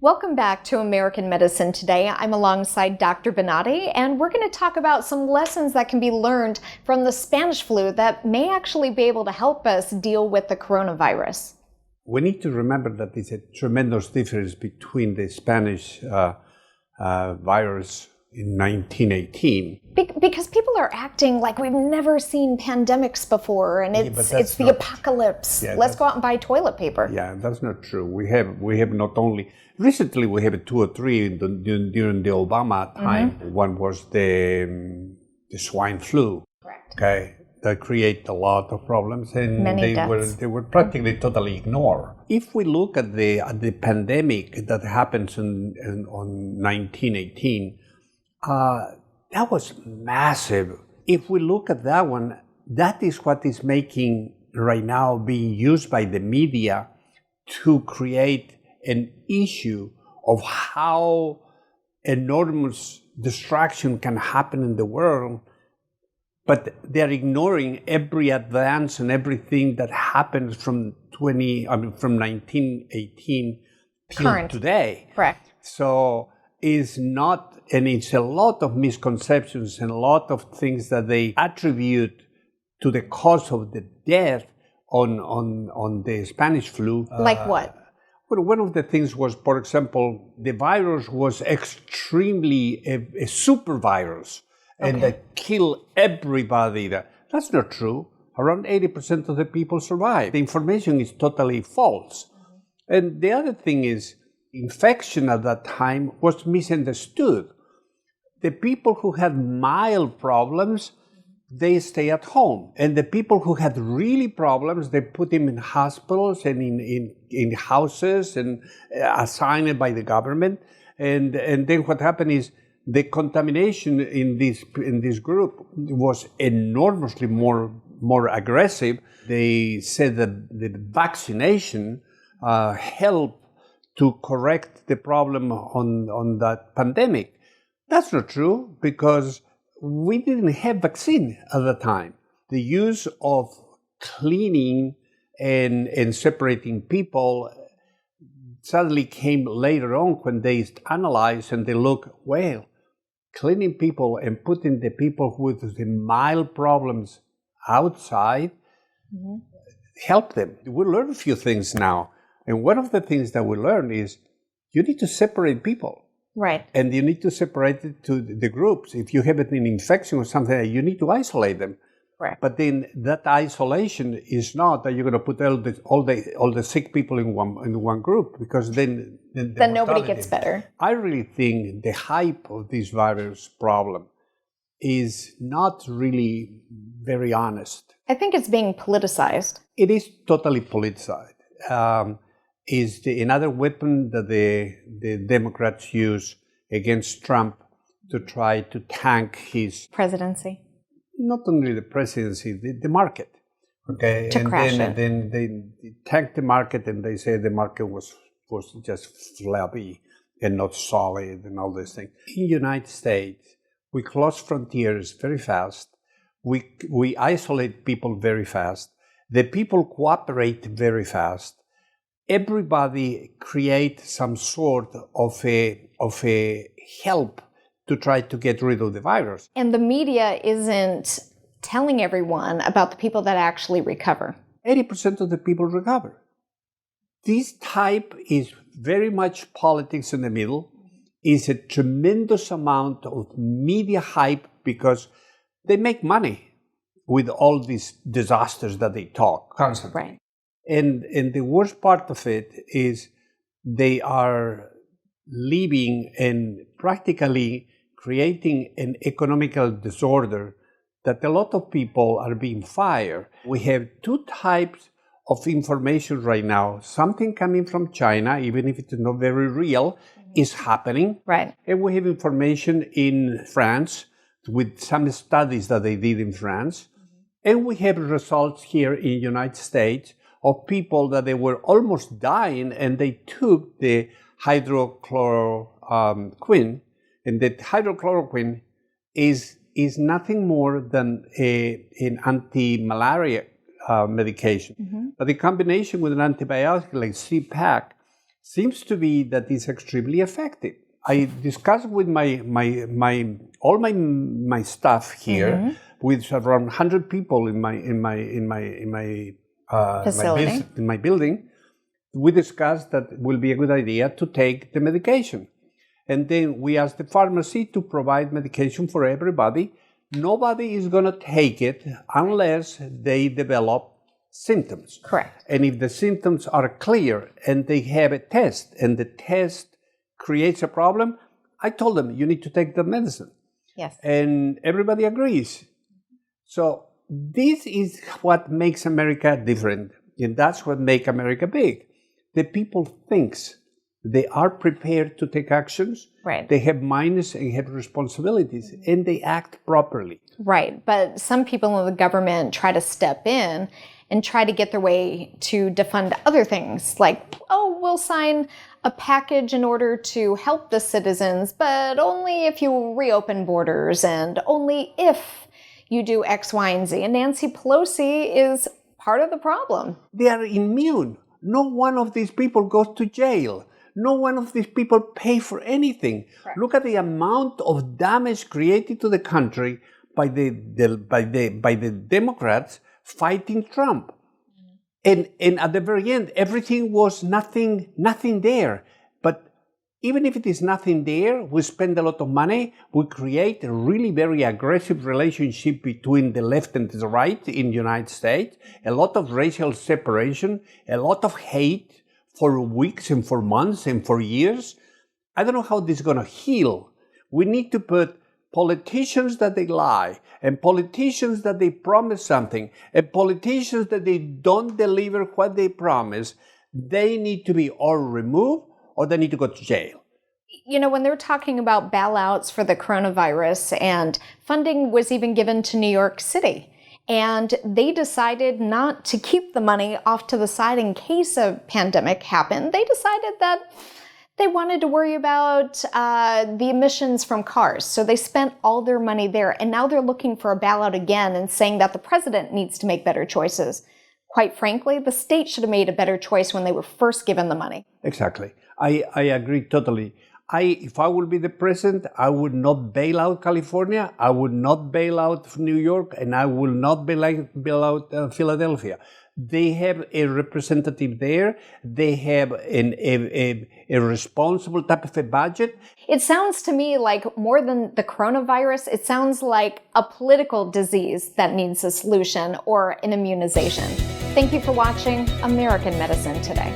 Welcome back to American Medicine Today. I'm alongside Dr. Bonati, and we're going to talk about some lessons that can be learned from the Spanish flu that may actually be able to help us deal with the coronavirus. We need to remember that there's a tremendous difference between the Spanish virus in 1918. Because people are acting like we've never seen pandemics before, and it's the apocalypse. Yeah, Let's go out and buy toilet paper. Yeah, that's not true. We have not only recently we have 2 or 3 during the Obama time. Mm-hmm. One was the swine flu. Correct. Okay, that created a lot of problems, and they were practically totally ignored. If we look at the pandemic that happens on 1918. That was massive. If we look at that one, that is what is being used by the media to create an issue of how enormous destruction can happen in the world, but they're ignoring every advance and everything that happened from 1918 till today. Correct. So it's a lot of misconceptions and a lot of things that they attribute to the cause of the death on the Spanish flu. Like what? Well, one of the things was, for example, the virus was extremely a super virus and that killed everybody. That's not true. Around 80% of the people survived. The information is totally false. And the other thing is, infection at that time was misunderstood. The people who had mild problems, they stay at home. And the people who had really problems, they put them in hospitals and in houses and assigned by the government. And then what happened is the contamination in this group was enormously more aggressive. They said that the vaccination helped to correct the problem on that pandemic. That's not true, because we didn't have vaccine at the time. The use of cleaning and separating people suddenly came later on when they analyzed and they look, well, cleaning people and putting the people with the mild problems outside helped them. We learned a few things now. And one of the things that we learn is you need to separate people. Right. And you need to separate it to the groups. If you have an infection or something, you need to isolate them. Right. But then that isolation is not that you're going to put all the sick people in one group, because then nobody gets better. I really think the hype of this virus problem is not really very honest. I think it's being politicized. It is totally politicized. Is another weapon that the Democrats use against Trump to try to tank his presidency. Not only the presidency, the market. Okay, to crash it. Then they tanked the market, and they say the market was just flabby and not solid and all these things. In the United States, we close frontiers very fast. We isolate people very fast. The people cooperate very fast. Everybody creates some sort of a help to try to get rid of the virus. And the media isn't telling everyone about the people that actually recover. 80% of the people recover. This type is very much politics in the middle. It's a tremendous amount of media hype because they make money with all these disasters that they talk constantly. Right. And the worst part of it is they are living and practically creating an economical disorder that a lot of people are being fired. We have 2 types of information right now. Something coming from China, even if it's not very real, is happening. Right. And we have information in France with some studies that they did in France. And we have results here in the United States of people that they were almost dying and they took the hydrochloroquine. And the hydrochloroquine is nothing more than an anti-malaria medication. Mm-hmm. But the combination with an antibiotic like CPAC seems to be that it's extremely effective. I discussed with all my staff here, with around 100 people in my building. We discussed that it will be a good idea to take the medication. And then we asked the pharmacy to provide medication for everybody. Nobody is going to take it unless they develop symptoms. Correct. And if the symptoms are clear and they have a test and the test creates a problem, I told them, you need to take the medicine. Yes. And everybody agrees. So this is what makes America different. And that's what makes America big. The people thinks they are prepared to take actions. Right. They have minds and have responsibilities, and they act properly. Right. But some people in the government try to step in and try to get their way to defund other things, like, oh, we'll sign a package in order to help the citizens, but only if you reopen borders and only if you do X, Y, and Z. And Nancy Pelosi is part of the problem. They are immune. No one of these people goes to jail. No one of these people pay for anything. Correct. Look at the amount of damage created to the country by the Democrats fighting Trump. And at the very end, everything was nothing there. But even if it is nothing there, we spend a lot of money. We create a really very aggressive relationship between the left and the right in the United States. A lot of racial separation, a lot of hate for weeks and for months and for years. I don't know how this is going to heal. We need to put politicians that they lie, and politicians that they promise something, and politicians that they don't deliver what they promise. They need to be all removed, or they need to go to jail. You know, when they're talking about bailouts for the coronavirus, and funding was even given to New York City, and they decided not to keep the money off to the side in case a pandemic happened. They decided that they wanted to worry about the emissions from cars. So they spent all their money there. And now they're looking for a bailout again and saying that the president needs to make better choices. Quite frankly, the state should have made a better choice when they were first given the money. Exactly. I agree totally. If I would be the president, I would not bail out California, I would not bail out New York, and I will not bail out Philadelphia. They have a representative there. They have a responsible type of a budget. It sounds to me like more than the coronavirus, it sounds like a political disease that needs a solution or an immunization. Thank you for watching American Medicine Today.